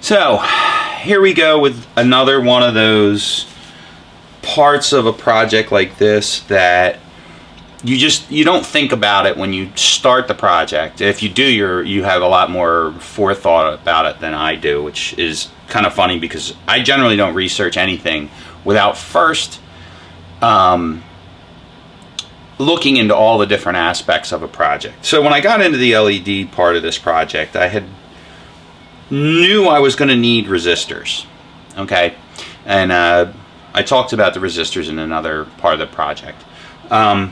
So here we go with another one of those parts of a project like this that you don't think about it when you start the project. If you do, you have a lot more forethought about it than I do, which is kind of funny because I generally don't research anything without first looking into all the different aspects of a project. So when I got into the LED part of this project, I knew I was going to need resistors, okay? And I talked about the resistors in another part of the project. But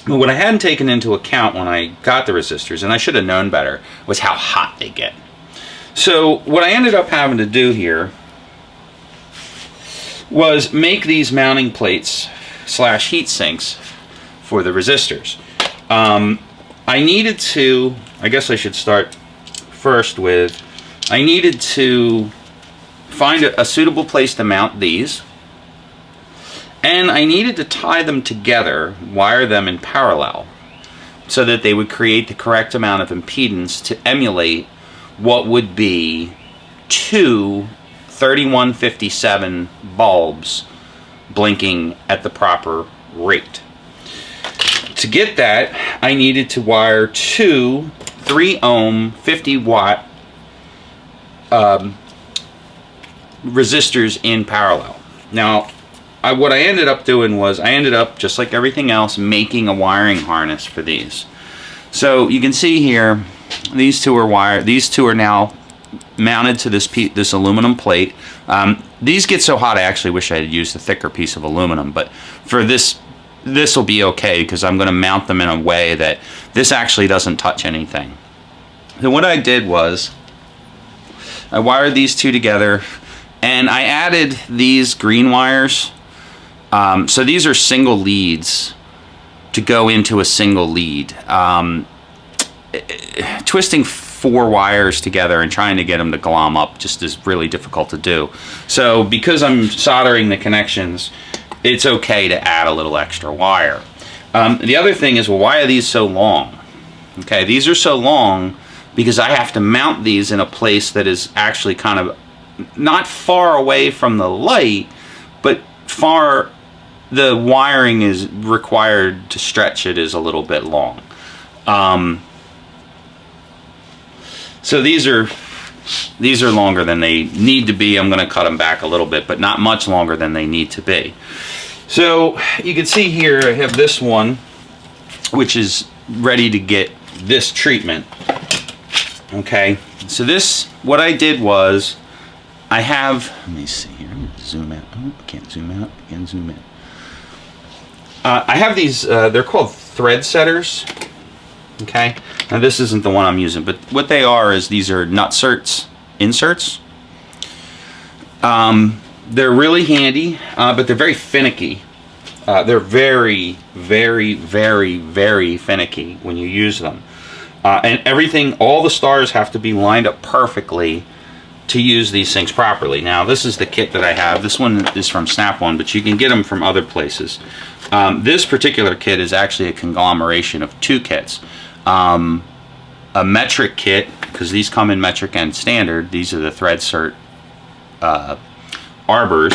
what I hadn't taken into account when I got the resistors, and I should have known better, was how hot they get. So what I ended up having to do here was make these mounting plates / heat sinks for the resistors. I needed to, I guess I should start first with, I needed to find a suitable place to mount these. And I needed to tie them together, wire them in parallel, so that they would create the correct amount of impedance to emulate what would be two 3157 bulbs blinking at the proper rate. To get that, I needed to wire two 3 ohm 50 watt resistors in parallel. Now, what I ended up doing was I ended up, just like everything else, making a wiring harness for these. So you can see here, these two are wired. These two are now mounted to this aluminum plate. These get so hot I actually wish I had used a thicker piece of aluminum, but for this will be okay because I'm going to mount them in a way that this actually doesn't touch anything. So what I did was I wired these two together, and I added these green wires. So these are single leads to go into a single lead. Twisting 4 wires together and trying to get them to glom up just is really difficult to do. So because I'm soldering the connections, it's okay to add a little extra wire. The other thing is, well, why are these so long? Okay, these are so long because I have to mount these in a place that is actually kind of not far away from the light, but the wiring is required to stretch it is a little bit long. So these are longer than they need to be. I'm going to cut them back a little bit, but not much longer than they need to be. So you can see here I have this one, which is ready to get this treatment. Okay, so what I did was let me see here, I'm going to zoom out. Oh, I can't zoom out, I can zoom in. I have these, they're called thread setters. Okay, now this isn't the one I'm using, but what they are is these are inserts. They're really handy, but they're very finicky. They're very, very, very, very finicky when you use them. And all the stars have to be lined up perfectly to use these things properly. Now, this is the kit that I have. This one is from Snap-on, but you can get them from other places. This particular kit is actually a conglomeration of 2 kits. A metric kit, because these come in metric and standard. These are the thread cert arbors,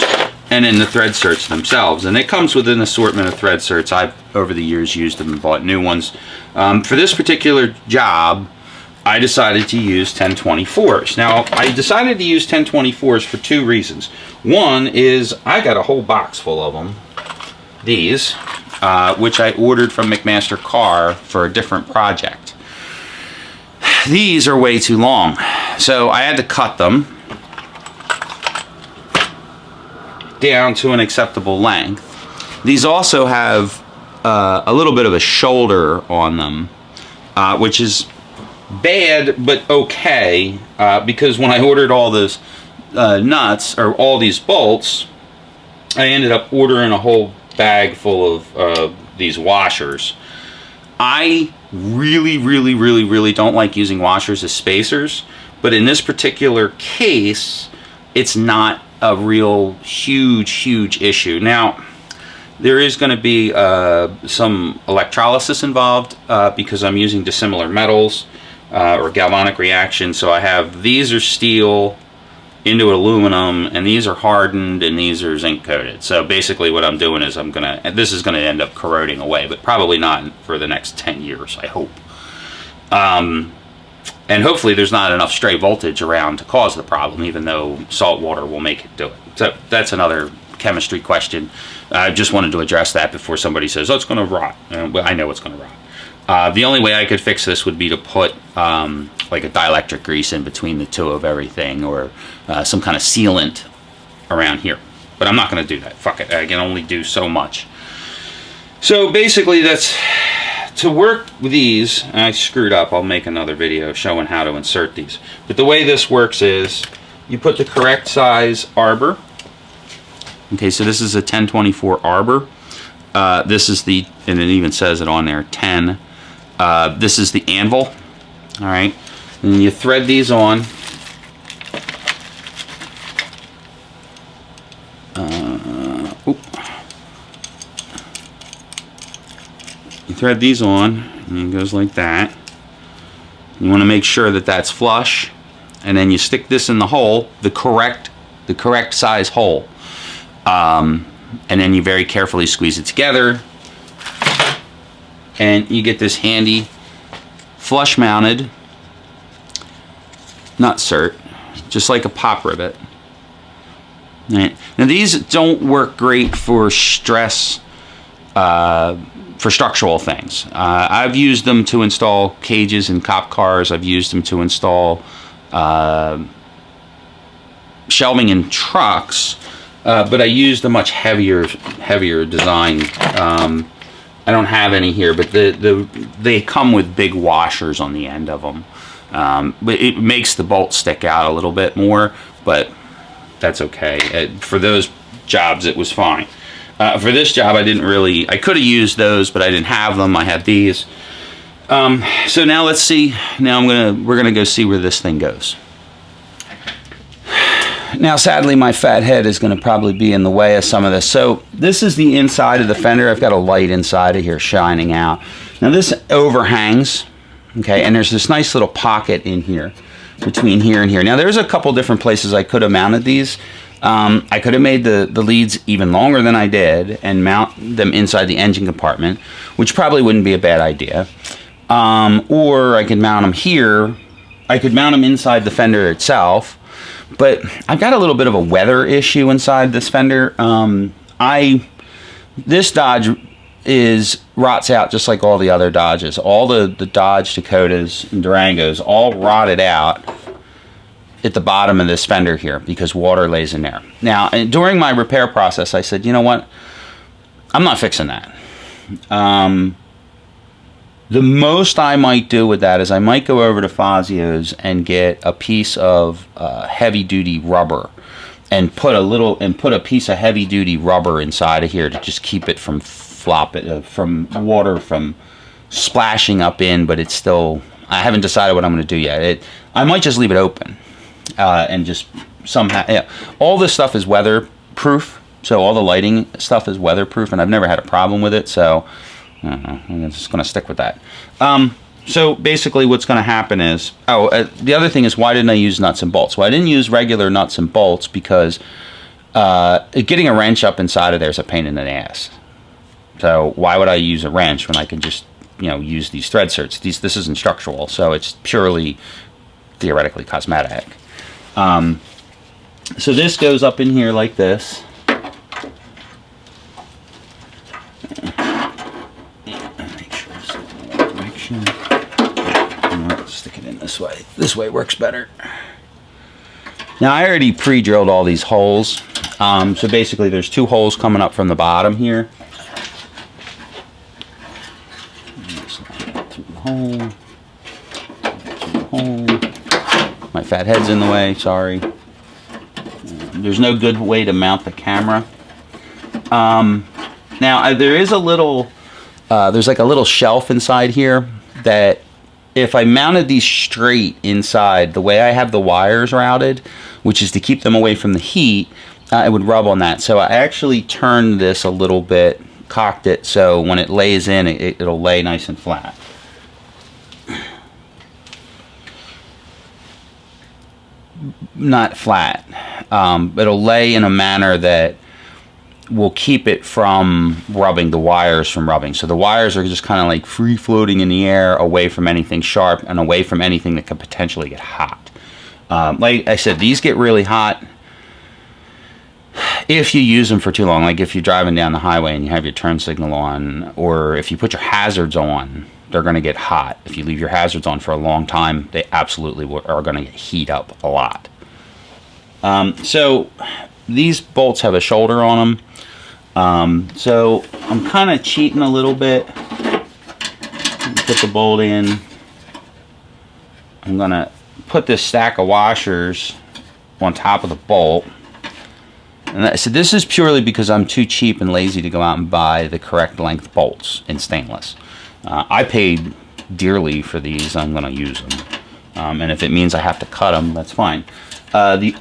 and then the thread certs themselves. And it comes with an assortment of thread certs. I've, over the years, used them and bought new ones. For this particular job, I decided to use 1024s. Now, I decided to use 1024s for 2 reasons. One is I got a whole box full of them, these, which I ordered from McMaster Carr for a different project. These are way too long, so I had to cut them down to an acceptable length. These also have a little bit of a shoulder on them, which is bad but okay, because when I ordered all those nuts, or all these bolts, I ended up ordering a whole bag full of these washers. I really don't like using washers as spacers, but in this particular case, it's not a real huge issue. Now, there is going to be some electrolysis involved because I'm using dissimilar metals or galvanic reaction. So I have, these are steel, into aluminum, and these are hardened and these are zinc coated. So basically what I'm doing is this is gonna end up corroding away, but probably not for the next 10 years, I hope. And hopefully there's not enough stray voltage around to cause the problem, even though salt water will make it do it. So that's another chemistry question. I just wanted to address that before somebody says, oh, it's going to rot. Well, I know it's going to rot. The only way I could fix this would be to put like a dielectric grease in between the two of everything, or some kind of sealant around here. But I'm not going to do that. Fuck it. I can only do so much. So basically that's... To work with these, and I screwed up, I'll make another video showing how to insert these. But the way this works is, you put the correct size arbor. Okay, so this is a 1024 arbor. This is the, and it even says it on there, 10. This is the anvil. Alright, and you thread these on. You thread these on, and it goes like that. You want to make sure that that's flush, and then you stick this in the hole, the correct size hole, and then you very carefully squeeze it together, and you get this handy flush mounted nut cert, just like a pop rivet. Right. Now these don't work great for stress. For structural things. I've used them to install cages in cop cars. I've used them to install shelving in trucks, but I used a much heavier design. I don't have any here, but they come with big washers on the end of them. But it makes the bolt stick out a little bit more, but that's okay. For those jobs, it was fine. For this job, I could have used those, but I didn't have them. I had these. So now let's see. Now we're gonna go see where this thing goes. Now, sadly, my fat head is gonna probably be in the way of some of this. So this is the inside of the fender. I've got a light inside of here shining out. Now this overhangs, okay, and there's this nice little pocket in here, between here and here. Now there's a couple different places I could have mounted these. I could have made the leads even longer than I did and mount them inside the engine compartment, which probably wouldn't be a bad idea. Or I could mount them here. I could mount them inside the fender itself, but I've got a little bit of a weather issue inside this fender. This Dodge rots out just like all the other Dodges. All the Dodge Dakotas and Durangos all rotted out at the bottom of this fender here because water lays in there. Now, during my repair process, I said, you know what? I'm not fixing that. The most I might do with that is I might go over to Fazio's and get a piece of heavy-duty rubber and put a piece of heavy-duty rubber inside of here to just keep it from from water from splashing up in, but it's still, I haven't decided what I'm going to do yet. I might just leave it open. And just somehow, yeah. All this stuff is weatherproof, so all the lighting stuff is weatherproof, and I've never had a problem with it, so I don't know, I'm just going to stick with that. So basically what's going to happen is, the other thing is, why didn't I use nuts and bolts? Well, I didn't use regular nuts and bolts because getting a wrench up inside of there is a pain in the ass. So why would I use a wrench when I can just, use these thread certs? This isn't structural, so it's purely theoretically cosmetic. So this goes up in here like this. Make sure it's in the right direction. Stick it in this way. This way works better. Now I already pre-drilled all these holes. So basically there's two holes coming up from the bottom here. Through the hole. Through the hole. My fat head's in the way, sorry. There's no good way to mount the camera. Now there is a little, there's like a little shelf inside here that if I mounted these straight inside, the way I have the wires routed, which is to keep them away from the heat, it would rub on that. So I actually turned this a little bit, cocked it, so when it lays in, it'll lay nice and flat. not flat. It'll lay in a manner that will keep it from rubbing, the wires from rubbing. So the wires are just kind of like free floating in the air, away from anything sharp and away from anything that could potentially get hot. Like I said, these get really hot if you use them for too long. Like if you're driving down the highway and you have your turn signal on, or if you put your hazards on, they're going to get hot. If you leave your hazards on for a long time, they absolutely are going to heat up a lot. So these bolts have a shoulder on them. So I'm kind of cheating a little bit. Put the bolt in. I'm going to put this stack of washers on top of the bolt. And so this is purely because I'm too cheap and lazy to go out and buy the correct length bolts in stainless. I paid dearly for these. I'm going to use them. And if it means I have to cut them, that's fine. The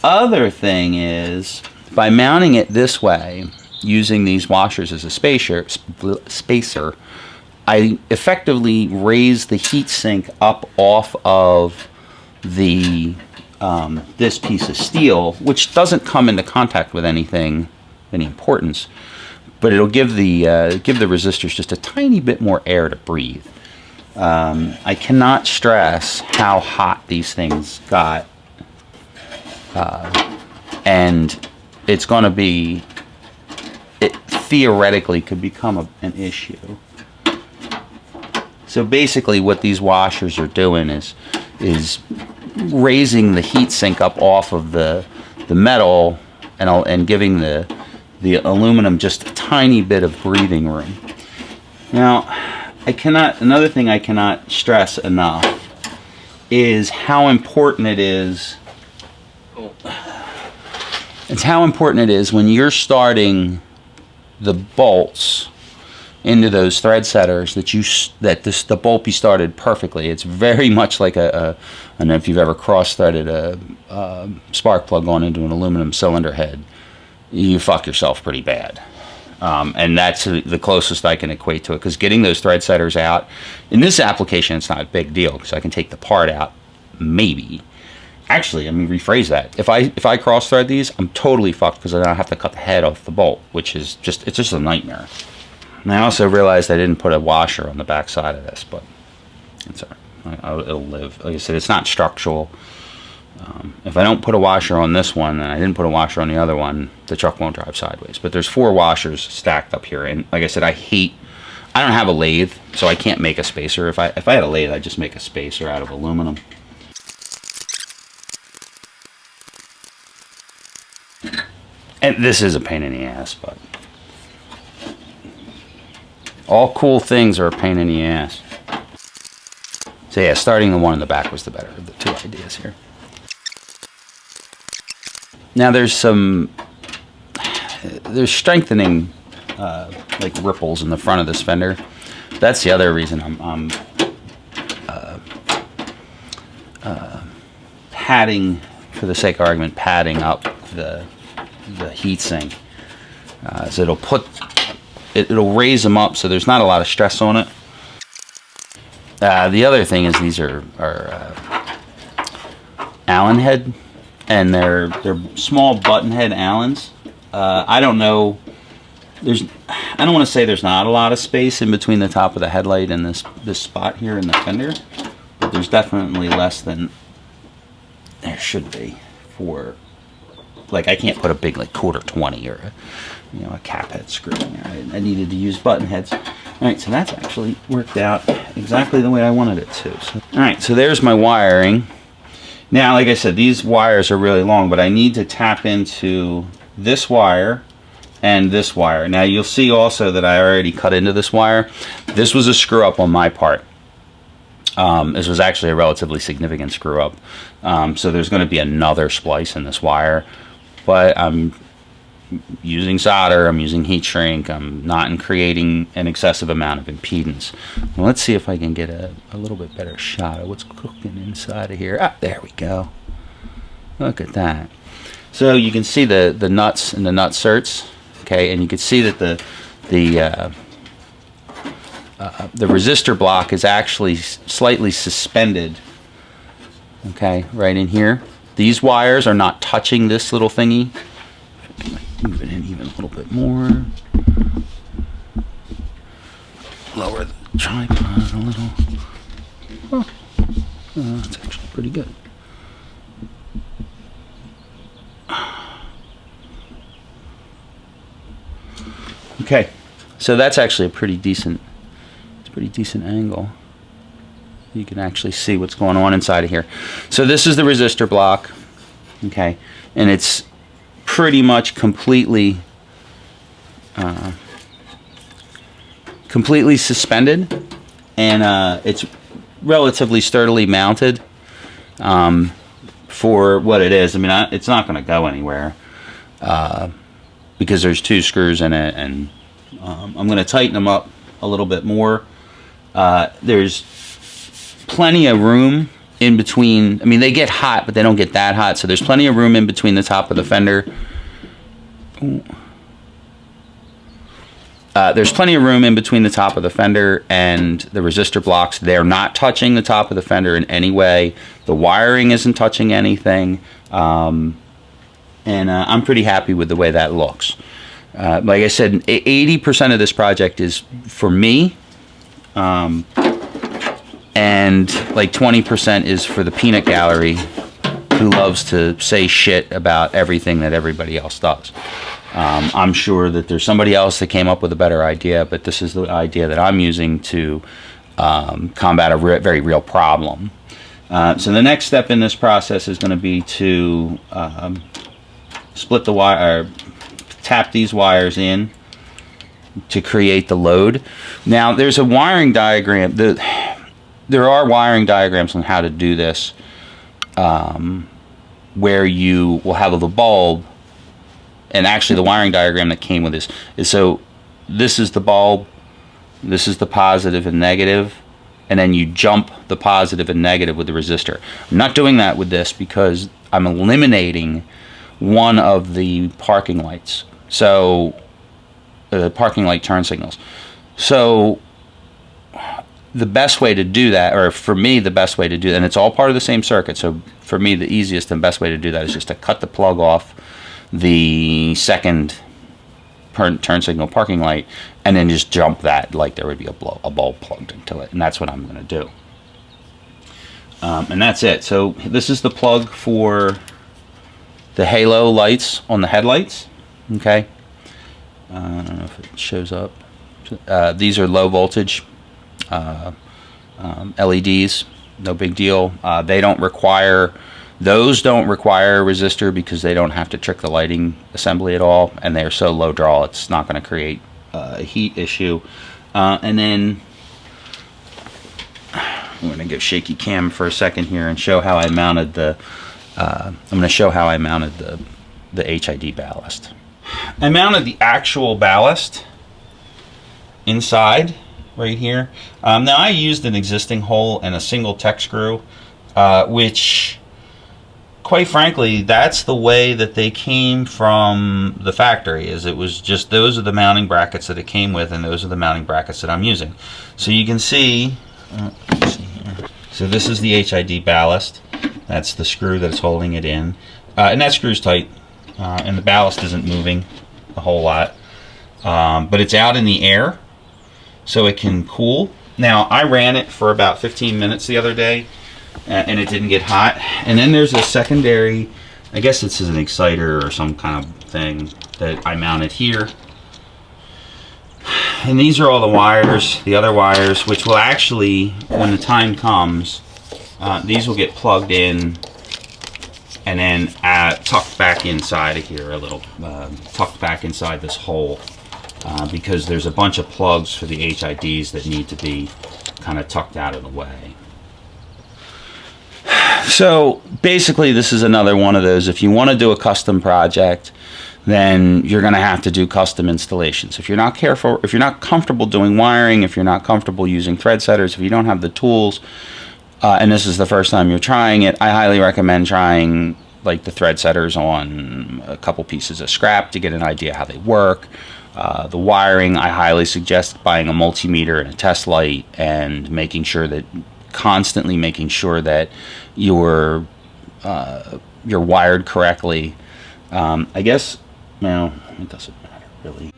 other thing is, by mounting it this way, using these washers as a spacer, I effectively raise the heat sink up off of the this piece of steel, which doesn't come into contact with anything, any importance, but it'll give the resistors just a tiny bit more air to breathe. I cannot stress how hot these things got, and it's going to be, it theoretically could become an issue. So basically what these washers are doing is raising the heat sink up off of the metal and giving the aluminum just a tiny bit of breathing room. Now, another thing I cannot stress enough is how important it is. It's how important it is when you're starting the bolts into those thread setters that the bolt be started perfectly. It's very much like I don't know if you've ever cross-threaded a spark plug on into an aluminum cylinder head. You fuck yourself pretty bad. And that's the closest I can equate to it, because getting those thread setters out, in this application it's not a big deal because I can take the part out, maybe. Actually, let me rephrase that. If I cross-thread these, I'm totally fucked because then I have to cut the head off the bolt, which is just a nightmare. And I also realized I didn't put a washer on the back side of this, but it's all right. It'll live. Like I said, it's not structural. If I don't put a washer on this one, and I didn't put a washer on the other one, the truck won't drive sideways. But there's 4 washers stacked up here, and like I said, I don't have a lathe, so I can't make a spacer. If I had a lathe, I'd just make a spacer out of aluminum. And this is a pain in the ass, but all cool things are a pain in the ass. So yeah, starting the one in the back was the better of the 2 ideas here. Now there's strengthening like ripples in the front of this fender. That's the other reason I'm padding, for the sake of argument, padding up the heatsink. So it'll raise them up so there's not a lot of stress on it. The other thing is these are Allen head, and they're small button head Allens. I don't know. I don't want to say there's not a lot of space in between the top of the headlight and this spot here in the fender, but there's definitely less than there should be for, like, I can't put a big like quarter 20 or a cap head screw in there. I needed to use button heads. All right, so that's actually worked out exactly the way I wanted it to. So, all right, so there's my wiring. Now, like I said, these wires are really long, but I need to tap into this wire and this wire. Now, you'll see also that I already cut into this wire. This was a screw up on my part. This was actually a relatively significant screw up. So there's going to be another splice in this wire, but I'm using solder, I'm using heat shrink, I'm not creating an excessive amount of impedance. Well, let's see if I can get a little bit better shot of what's cooking inside of here. Ah, there we go. Look at that. So you can see the nuts and the nut certs, okay, and you can see that the resistor block is actually slightly suspended, okay, right in here. These wires are not touching this little thingy. Move it in even a little bit more. Lower the tripod a little. Oh, that's actually pretty good. Okay, so that's actually a pretty decent angle. You can actually see what's going on inside of here. So this is the resistor block, okay, and it's pretty much completely suspended, and it's relatively sturdily mounted for what it is. I mean, it's not going to go anywhere because there's 2 screws in it, and I'm going to tighten them up a little bit more. There's plenty of room in between. I mean, they get hot, but they don't get that hot, so there's plenty of room in between the top of the fender. There's plenty of room in between the top of the fender and the resistor blocks. They're not touching the top of the fender in any way. The wiring isn't touching anything. And I'm pretty happy with the way that looks. Like I said, 80% of this project is for me. And like 20% is for the peanut gallery who loves to say shit about everything that everybody else does. I'm sure that there's somebody else that came up with a better idea, but this is the idea that I'm using to combat a very real problem. So the next step in this process is going to be to split the wire, tap these wires in to create the load. Now there's a wiring diagram. There are wiring diagrams on how to do this, where you will have the bulb. And actually the wiring diagram that came with this is, so this is the bulb, this is the positive and negative, and then you jump the positive and negative with the resistor. I'm not doing that with this because I'm eliminating one of the parking lights. So the parking light turn signals. So the best way to do that, or for me the best way to do that, and it's all part of the same circuit, so for me the easiest and best way to do that is just to cut the plug off the second turn signal parking light and then just jump that like there would be a bulb plugged into it, and that's what I'm going to do. And that's it. So this is the plug for the halo lights on the headlights. Okay, I don't know if it shows up. These are low voltage LEDs, no big deal. Those don't require a resistor because they don't have to trick the lighting assembly at all, and they're so low draw it's not going to create a heat issue. And then I'm going to give shaky cam for a second here and show how I mounted the the HID ballast. I mounted the actual ballast inside right here. Now I used an existing hole and a single tech screw, which quite frankly that's the way that they came from the factory. Is it was just those are the mounting brackets that it came with, and those are the mounting brackets that I'm using. So you can see, let's see here. So this is the HID ballast. That's the screw that's holding it in, and that screw's tight, and the ballast isn't moving a whole lot, but it's out in the air so it can cool. Now I ran it for about 15 minutes the other day, and it didn't get hot. And then there's a secondary, I guess this is an exciter or some kind of thing that I mounted here. And these are all the wires, the other wires, which will actually, when the time comes, these will get plugged in and then tucked back inside of here a little, tucked back inside this hole, because there's a bunch of plugs for the HIDs that need to be kind of tucked out of the way. So basically this is another one of those, if you want to do a custom project, then you're going to have to do custom installations. If you're not careful, if you're not comfortable doing wiring, if you're not comfortable using thread setters, if you don't have the tools, and this is the first time you're trying it, I highly recommend trying like the thread setters on a couple pieces of scrap to get an idea how they work. The wiring, I highly suggest buying a multimeter and a test light and constantly making sure that your you're wired correctly. I guess, no, it doesn't matter really.